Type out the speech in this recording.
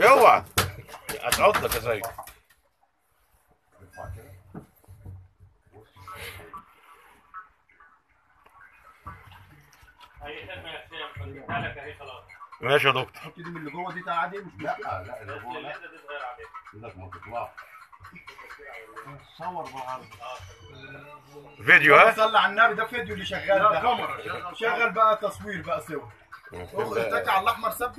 اوعى هتعضك يا زي. ماشي يا دكتور. حط دي من اللي جوه دي عادي مش لا لا اللي جوه لا. دي صغيره عليك. ايدك ما تطلعش. صور بعرض. فيديو ها؟ صلي على النبي، ده فيديو اللي شغال ده. كاميرا شغل بقى تصوير بقى سوا. اتك على الاحمر ثبت.